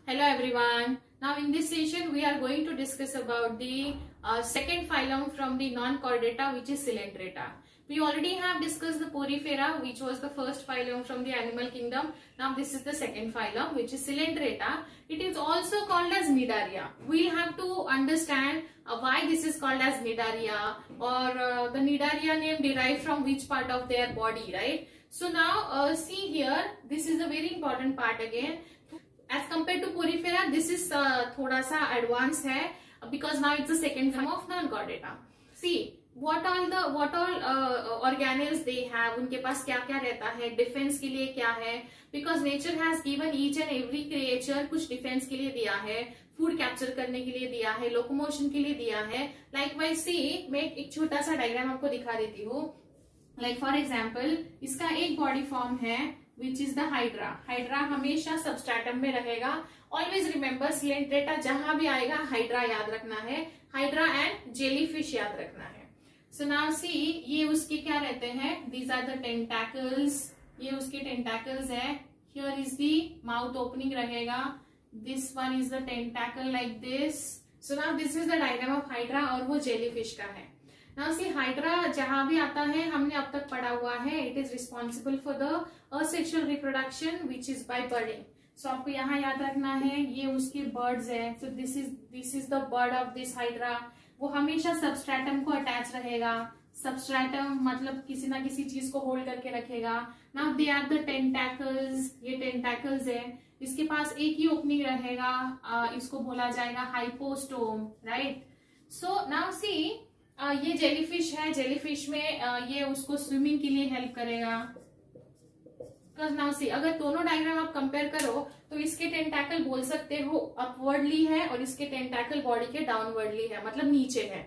Hello everyone. Now in this session we are going to discuss about the second phylum from the non-chordata, which is Coelenterata. We already have discussed the Porifera, which was the first phylum from the animal kingdom. Now this is the second phylum, which is Coelenterata. It is also called as Cnidaria. We have to understand why this is called as Cnidaria, or the Cnidaria name derived from which part of their body, right? So now see here, this is a very important part again. As compared to Porifera, this is thoda sa advanced hai, because now it's the second form of non-chordata. See what all organelles they have, उनके पास क्या क्या रहता है, defence के लिए क्या है, because nature has given each and every creature कुछ डिफेंस के लिए दिया है, फूड कैप्चर करने के लिए दिया है, लोकोमोशन के लिए दिया है. लाइकवाइज सी मैं एक छोटा सा डायग्राम आपको दिखा देती हूँ. लाइक फॉर एग्जाम्पल इसका एक बॉडी फॉर्म है which is the hydra. Hydra हमेशा सबस्ट्रेटम में रहेगा. Always remember Coelenterata जहां भी आएगा hydra याद रखना है, hydra and jellyfish याद रखना है. So now see ये उसके क्या रहते हैं, these are the tentacles. ये उसके tentacles है. Here is the mouth opening रहेगा. This one is the tentacle like this. So now this is the diagram of hydra और वो jellyfish का है. Now see hydra जहां भी आता है हमने अब तक पढ़ा हुआ है, it is responsible for the asexual reproduction which is by budding. So आपको यहाँ याद रखना है ये उसके birds है. So this is the bud of this hydra. वो हमेशा substratum को attach रहेगा. Substratum मतलब किसी ना किसी चीज को hold करके रखेगा. Now they are the tentacles. ये tentacles है. इसके पास एक ही opening रहेगा. इसको बोला जाएगा hypostome, right? So now see ये जेलीफिश है. जेलीफिश में ये उसको स्विमिंग के लिए हेल्प करेगा. नाउ सी अगर दोनों डायग्राम आप कंपेयर करो तो इसके टेंटैकल बोल सकते हो अपवर्डली है और इसके टेंटैकल बॉडी के डाउनवर्डली है, मतलब नीचे है.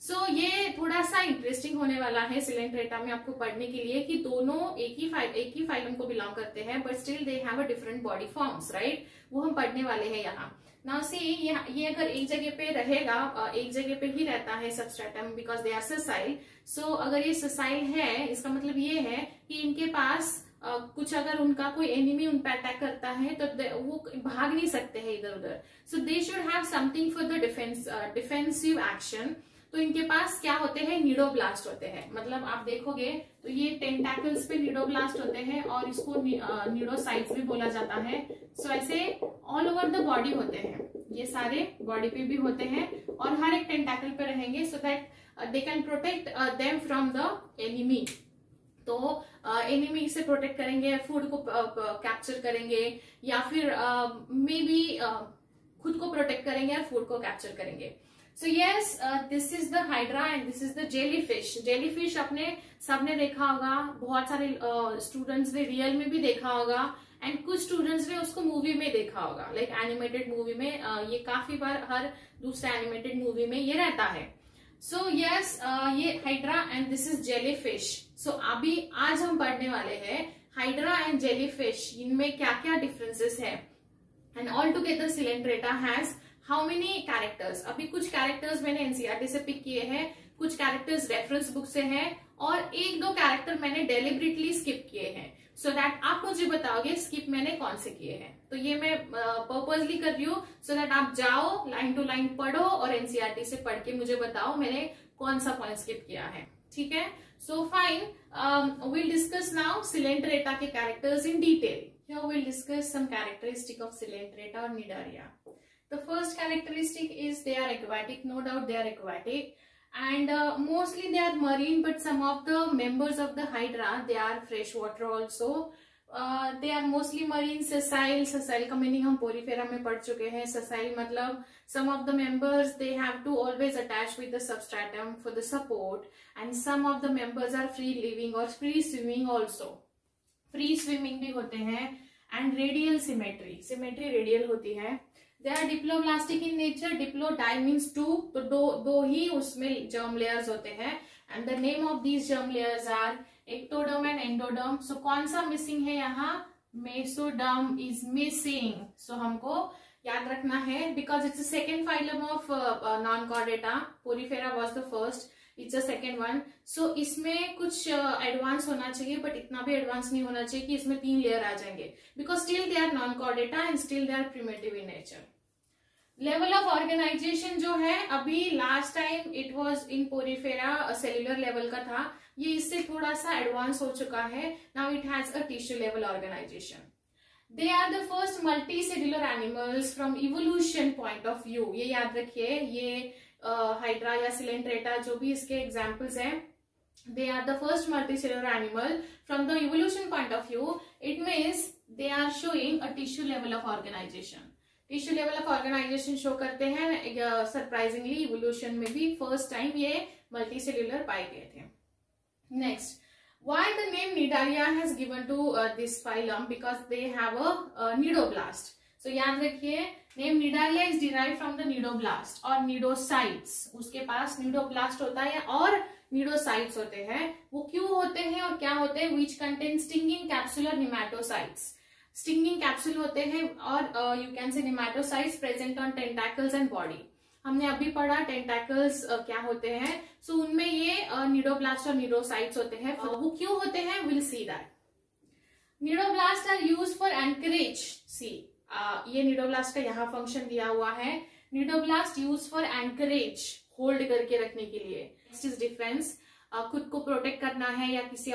सो ये थोड़ा सा इंटरेस्टिंग होने वाला है Coelenterata में आपको पढ़ने के लिए कि दोनों एक ही फाइलम को बिलोंग करते हैं, but still they have a different body forms, right? वो हम पढ़ने वाले हैं यहाँ. नाउ सी ये अगर एक जगह पे रहेगा, एक जगह पे ही रहता है substratum, because they are sessile. So अगर ये ससाइल है इसका मतलब ये है कि इनके पास कुछ अगर उनका कोई एनिमी उन पे अटैक करता है तो वो भाग नहीं सकते हैं इधर उधर. So they should have something for the defensive action. तो इनके पास क्या होते हैं, नीडोब्लास्ट होते हैं. मतलब आप देखोगे तो ये टेंटैकल्स पे नीडोब्लास्ट होते हैं और इसको नीडोसाइट्स भी बोला जाता है. सो ऐसे ऑल ओवर द बॉडी होते हैं, ये सारे बॉडी पे भी होते हैं और हर एक टेंटैकल पे रहेंगे, सो that they can protect them from the enemy. तो एनिमी से प्रोटेक्ट करेंगे, फूड को कैप्चर करेंगे, या फिर मे बी खुद को प्रोटेक्ट करेंगे और फूड को कैप्चर करेंगे. So yes, this is the hydra and this is the jellyfish. Jellyfish अपने सबने देखा होगा, बहुत सारे स्टूडेंट्स ने रियल में भी देखा होगा एंड कुछ स्टूडेंट्स ने उसको मूवी में देखा होगा, लाइक एनिमेटेड मूवी में. ये काफी बार हर दूसरे एनिमेटेड मूवी में ये रहता है. सो यस ये hydra and this is jellyfish. So अभी आज हम पढ़ने वाले हैं हाइड्रा एंड जेलीफिश, इनमें क्या क्या डिफरेंसेस है. And all together Coelenterata has how many characters. अभी कुछ कैरेक्टर्स मैंने एनसीईआरटी से पिक किए हैं, कुछ कैरेक्टर्स रेफरेंस बुक से हैं और एक दो कैरेक्टर मैंने डेलिबरेटली स्किप किए हैं. सो दैट आप मुझे बताओगे स्किप मैंने कौन से किए हैं. तो ये मैं पर्पजली कर रही हूँ सो दैट आप जाओ लाइन टू लाइन पढ़ो और एनसीईआरटी से पढ़ के मुझे बताओ मैंने कौन सा पॉइंट स्किप किया है. ठीक है? So fine, we'll discuss now Coelenterata के characters in detail. Here we'll discuss some characteristic of Coelenterata or Cnidaria. The first characteristic is they are aquatic. No doubt they are aquatic, and mostly they are marine, but some of the members of the hydra they are freshwater also. They are mostly marine. Sessile का meaning हम Porifera में पढ़ चुके हैं. Sessile मतलब some of the members they have to always attach with the substratum for the support, and some of the members are free living or free swimming also. Free swimming भी होते हैं. And radial symmetry radial होती है. They are diploblastic in nature. Diplo di means two, तो दो ही उसमें germ layers होते हैं. And the name of these germ layers are ectoderm and endoderm. So कौन सा मिसिंग है यहाँ, मेसोडर्म इज मिसिंग. सो हमको याद रखना है because it's second phylum of non-chordata. Porifera was the first. It's a second one. So इसमें कुछ एडवांस होना चाहिए, बट इतना भी एडवांस नहीं होना चाहिए कि इसमें 3 लेयर आ जाएंगे, because still they are non chordata and still they are primitive in nature. Level of organisation जो है, अभी last time it was in porifera cellular level का था, ये इससे थोड़ा सा एडवांस हो चुका है. Now it has a tissue level organisation. They are the first multi cellular animals from evolution point of view. ये याद रखिए, ये हाइड्रा या सिलेंट्रेटा जो भी इसके एग्जाम्पल्स हैं, they are the first multicellular animal from the evolution point of view. It means they are showing a tissue level of organization. Tissue level of organisation show करते हैं. सरप्राइजिंगली इवोल्यूशन में भी first time ये multi cellular पाए गए थे. Next, why the name Nidaria has given to this phylum? Because they have a nidoblast. So याद रखिए, name Cnidaria is derived from the cnidoblast और निडोसाइट्स. उसके पास निडोब्लास्ट होता है और निडोसाइट्स होते हैं. वो क्यों होते हैं और क्या होते हैं? Which contain stinging capsular nematocysts. Stinging capsule होते हैं और you can say nematocysts present on tentacles and body. हमने अभी पढ़ा टेंटाकल्स क्या होते हैं. सो उनमें ये निडोब्लास्ट और निडोसाइट्स होते हैं. वो क्यों होते हैं? We'll see that. Cnidoblast are used for anchorage. See ये निडोब्लास्ट का यहाँ फंक्शन दिया हुआ है. Cnidoblast use for anchorage, hold करके रखने के लिए. नेक्स्ट इज डिफरेंस, खुद को प्रोटेक्ट करना है या किसी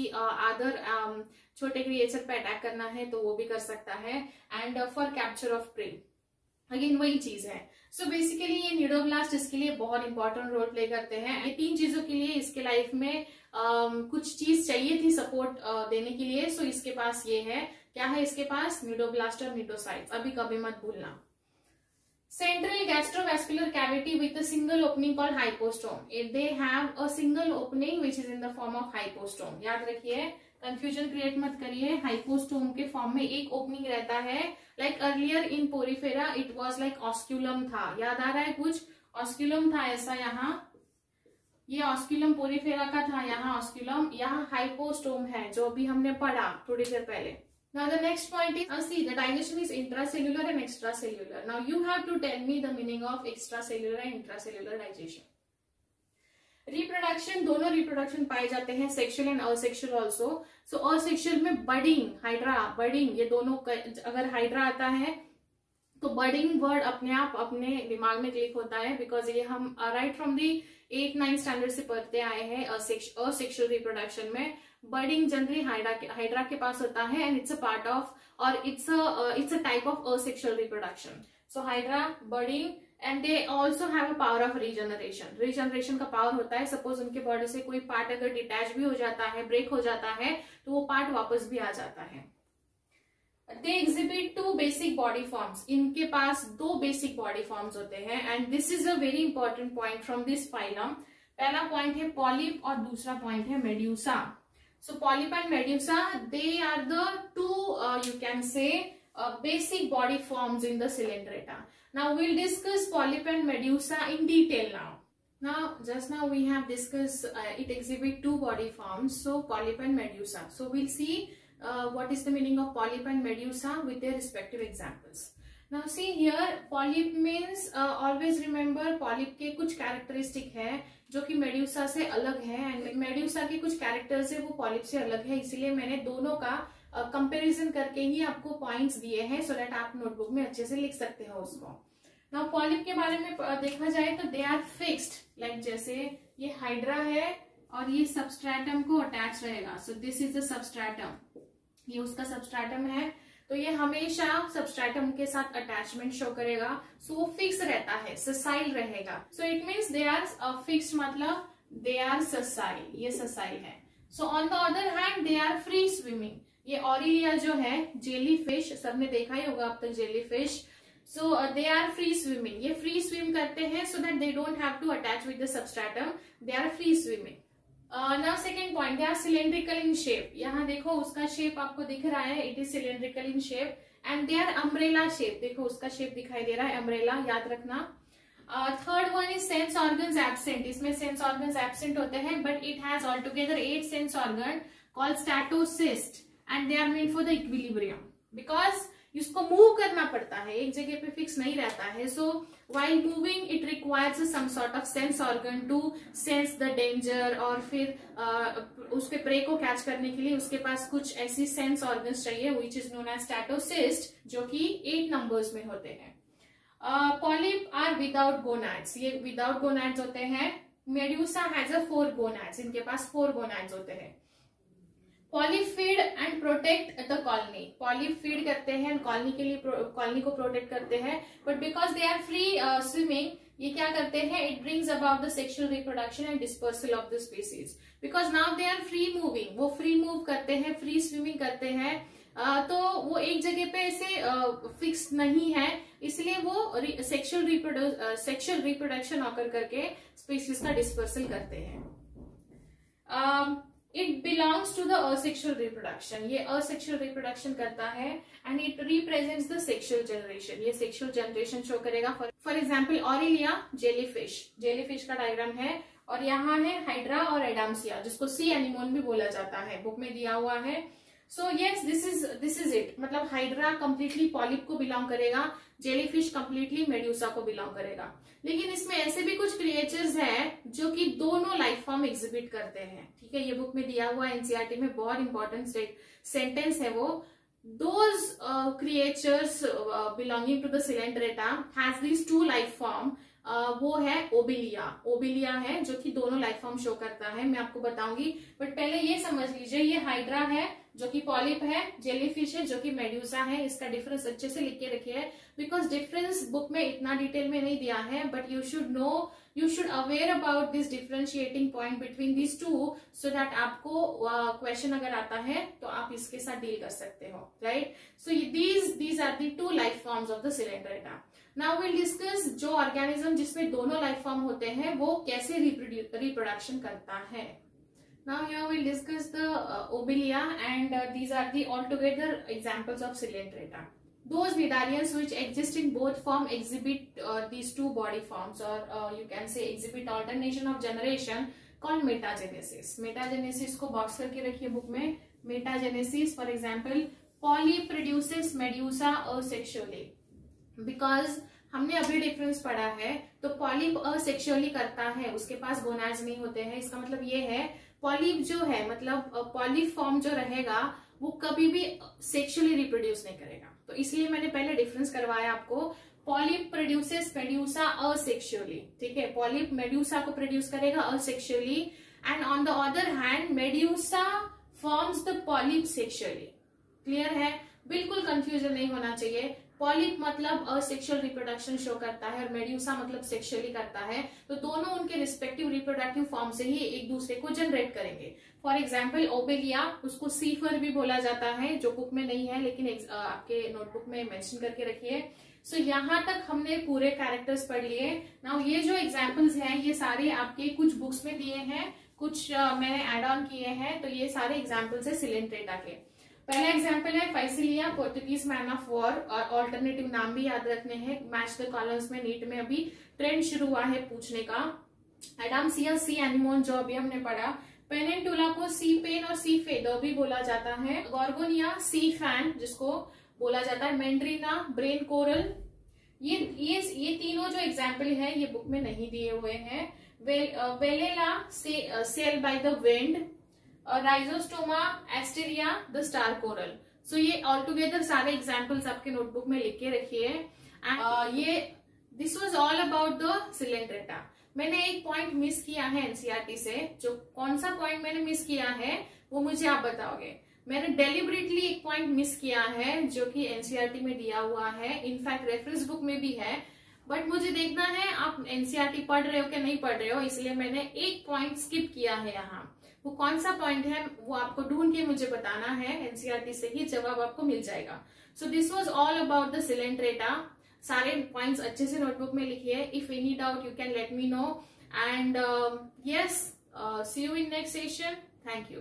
अदर छोटे क्रिएचर पे अटैक करना है तो वो भी कर सकता है. And for capture of prey, again वही चीज है. सो बेसिकली ये निडोब्लास्ट इसके लिए बहुत इंपॉर्टेंट रोल प्ले करते हैं. ये 3 चीजों के लिए इसके लाइफ में कुछ चीज चाहिए थी सपोर्ट देने के लिए. सो इसके पास ये है. क्या है इसके पास? निडोब्लास्ट और निडोसाइट्स. अभी कभी मत भूलना. Central gastrovascular cavity with a single opening called hypostome. They have a single opening which is in the form of hypostome. याद रखिए, कंफ्यूजन क्रिएट मत करिए. हाइपोस्टोम के फॉर्म में एक ओपनिंग रहता है. Like earlier in Porifera it was like osculum था. याद आ रहा है कुछ? ऑस्क्यूलम था ऐसा. यहाँ ये ऑस्क्यूलम पोरीफेरा का था, यहाँ ऑस्क्यूलम, यहाँ हाइपोस्टोम है जो अभी हमने पढ़ा थोड़ी देर पहले. Now the next point is, see the digestion is intracellular and extracellular. Now you have to tell me the meaning of extracellular and intracellular digestion. Reproduction, दोनों reproduction पाए जाते हैं, sexual and asexual also. So asexual में budding, hydra, budding, ये दोनों अगर hydra आता है तो budding word अपने आप अपने दिमाग में क्लिक होता है, because ये हम right from the 8-9 स्टैंडर्ड से पढ़ते आए हैं. asexual reproduction में बर्डिंग जनरली हाइड्रा के पास होता है and it's a part of और it's a type of asexual reproduction. So hydra, budding, and they also have a power of regeneration. Regeneration का पावर होता है. सपोज उनके बॉडी से कोई पार्ट अगर डिटैच भी हो जाता है, ब्रेक हो जाता है, तो वो पार्ट वापस भी आ जाता है. They exhibit 2 basic body forms. इनके पास 2 बेसिक बॉडी फॉर्म्स होते हैं and this is a very important point from this phylum. पहला पॉइंट है पॉलिप और दूसरा पॉइंट है medusa. So polyp and medusa, they are the 2 you can say basic body forms in the Coelenterata. Now we'll discuss polyp and medusa in detail now. Just now we have discussed it exhibit 2 body forms, so polyp and medusa. So we'll see what is the meaning of polyp and medusa with their respective examples. Now see here, polyp means always remember polyp के कुछ characteristic है जो कि medusa से अलग है and medusa के कुछ कैरेक्टर्स है वो पॉलिप से अलग है. इसलिए मैंने दोनों का कंपैरिजन करके ही आपको पॉइंट्स दिए हैं सो दैट आप नोटबुक में अच्छे से लिख सकते हो उसको. नाउ पॉलिप के बारे में देखा जाए तो दे आर फिक्स्ड. लाइक जैसे ये हाइड्रा है और ये सबस्ट्रेटम को अटैच रहेगा. So this is the substratum, ये उसका सबस्ट्रेटम है. तो ये हमेशा सबस्ट्रेटम के साथ अटैचमेंट शो करेगा. सो वो फिक्स रहता है, ससाइल रहेगा. So it means they are fixed, मतलब दे आर ससाइल. ये ससाइल है. So on the other hand they are free swimming. ये ऑरिलिया जो है, जेली फिश, सबने देखा ही होगा अब तक jelly fish. So they are free swimming. ये फ्री स्विम करते हैं so that they don't have to attach with the substratum. They are free swimming. Now second point, they are cylindrical in shape. यहाँ देखो उसका shape आपको दिख रहा है, it is cylindrical in shape and they are umbrella shape. देखो उसका shape दिखाई दे रहा है, अम्ब्रेला, याद रखना. Third one is sense organs absent. इसमें सेंस ऑर्गन्स एब्सेंट होते हैं but it has all together 8 sense organ called statocyst and they are made for the equilibrium. Because इसको मूव करना पड़ता है, एक जगह पे फिक्स नहीं रहता है. सो while moving it requires some sort of sense organ to sense the danger, और फिर उसके प्रे को कैच करने के लिए उसके पास कुछ ऐसी सेंस ऑर्गन्स चाहिए which is known as statocyst, जो कि 8 नंबर्स में होते हैं. पॉलिप आर विदाउट गोनाड्स, ये विदाउट गोनाड्स होते हैं. मेड्यूसा हैज अ 4 गोनाड्स, इनके पास 4 गोनाड्स होते हैं. Polyp feed and protect the colony, polyp feed करते हैं कॉलोनी के लिए, कॉलोनी को प्रोटेक्ट करते हैं. But because they are free swimming, ये क्या करते हैं, it brings about the sexual reproduction and dispersal of the species. Because now they are free moving, वो फ्री मूव करते हैं, फ्री स्विमिंग करते हैं, तो वो एक जगह पे ऐसे फिक्स नहीं है, इसलिए वो सेक्सुअल रिप्रोडक्शन ऑकर करके स्पीसीज का डिस्पर्सल करते हैं. It belongs to the asexual reproduction, ये असेक्सुअल रिप्रोडक्शन करता है. And it represents the sexual generation, ये सेक्सुअल जनरेशन शो करेगा. For example aurelia jellyfish, jellyfish का डायग्राम है, और यहाँ है हाइड्रा और एडाम्सिया, जिसको सी एनिमोन भी बोला जाता है, बुक में दिया हुआ है. So yes, this is it. मतलब हाइड्रा कंप्लीटली पॉलिप को बिलोंग करेगा, जेलीफिश कंप्लीटली मेड्यूसा को बिलोंग करेगा. लेकिन इसमें ऐसे भी कुछ क्रिएचर्स हैं जो कि दोनों लाइफ फॉर्म एग्जिबिट करते हैं. ठीक है, ये बुक में दिया हुआ एनसीईआरटी में बहुत इंपॉर्टेंट सेंटेंस है वो. Those creatures belonging to the coelenterata has these 2 life form. वो है ओबिलिया, ओबिलिया है जो कि दोनों लाइफ फॉर्म शो करता है, मैं आपको बताऊंगी. बट पहले ये समझ लीजिए, ये हाइड्रा है जो कि पॉलिप है, जेलीफिश है जो कि मेड्यूसा है. इसका डिफरेंस अच्छे से लिख के रखिए, बिकॉज डिफरेंस बुक में इतना डिटेल में नहीं दिया है, but you should know, you should aware about this differentiating point between this 2, so that आपको क्वेश्चन अगर आता है तो आप इसके साथ डील कर सकते हो, right. So these are the 2 life forms of the coelenterata. Now will discuss जो ऑर्गेनिज्म जिसमें दोनों लाइफ फॉर्म होते हैं वो कैसे रिप्रोडक्शन करता है. Now here we'll discuss the Obelia, and these are the altogether examples of Coelenterata. Those Cnidarians which exist in both form exhibit these 2 body forms, or you can say exhibit alternation of generation called metagenesis. Metagenesis को box करके रखिए book में. Metagenesis, for example, polyp produces medusa asexually. Because हमने अभी difference पढ़ा है, तो polyp asexually करता है, उसके पास गोनाड्स नहीं होते हैं. इसका मतलब ये है, पॉलिप जो है मतलब पॉलिप फॉर्म जो रहेगा वो कभी भी सेक्सुअली रिप्रोड्यूस नहीं करेगा. तो इसलिए मैंने पहले डिफरेंस करवाया आपको. पॉलिप प्रोड्यूसेस मेड्यूसा असेक्सुअली, ठीक है, पॉलिप मेड्यूसा को प्रोड्यूस करेगा asexually, and on the other hand medusa forms the polyp sexually. Clear है, बिल्कुल कंफ्यूजन नहीं होना चाहिए. पॉलिप मतलब असेक्सुअल रिप्रोडक्शन शो करता है और मेड्यूसा मतलब सेक्सुअली करता है, तो दोनों उनके रिस्पेक्टिव रिप्रोडक्टिव फॉर्म से ही एक दूसरे को जनरेट करेंगे. फॉर एग्जाम्पल ओबेलिया, उसको सीफर भी बोला जाता है, जो बुक में नहीं है लेकिन आपके नोटबुक में मेंशन करके रखिए. सो यहाँ तक हमने पूरे कैरेक्टर्स पढ़ लिए. नाउ ये जो एग्जाम्पल्स हैं ये सारे आपके कुछ बुक्स में दिए हैं, कुछ मैंने एड ऑन किए हैं. तो ये सारे एग्जाम्पल्स है सिलेंट्रेटा के. पहला एग्जाम्पल है Physalia, Portuguese man of war, और ऑल्टरनेटिव नाम भी याद रखने हैं. मैच द कॉलम्स में नीट में अभी ट्रेंड शुरू हुआ है पूछने का. एडाम्सिया सी एनिमोन, जो अभी हमने पढ़ा. पेनिनटुला को सी पेन और सी फेदर भी बोला जाता है. गॉर्गोनिया सी फैन, जिसको बोला जाता है. मेंड्रीना ब्रेन कोरल. ये तीनों जो एग्जाम्पल है ये बुक में नहीं दिए हुए हैं. Velella sail by the wind, rhizostoma asteria the star coral. So ये ऑल टुगेदर सारे एग्जाम्पल्स आपके नोटबुक में लिख के रखिए. ये this was all about the coelenterata. मैंने एक पॉइंट मिस किया है एनसीईआरटी से. जो कौन सा पॉइंट मैंने मिस किया है वो मुझे आप बताओगे. मैंने डेलिबरेटली एक पॉइंट मिस किया है जो कि एनसीईआरटी में दिया हुआ है, इनफैक्ट रेफरेंस बुक में भी है, बट मुझे देखना है आप एनसीईआरटी पढ़ रहे हो कि नहीं पढ़ रहे हो, इसलिए मैंने एक पॉइंट स्किप किया है यहाँ. वो कौन सा पॉइंट है वो आपको ढूंढ के मुझे बताना है, एनसीईआरटी से ही जवाब आपको मिल जाएगा. So this was all about the coelenterata. सारे पॉइंट्स अच्छे से नोटबुक में लिखिए. If any doubt you can let me know, and yes, see you in next session. Thank you.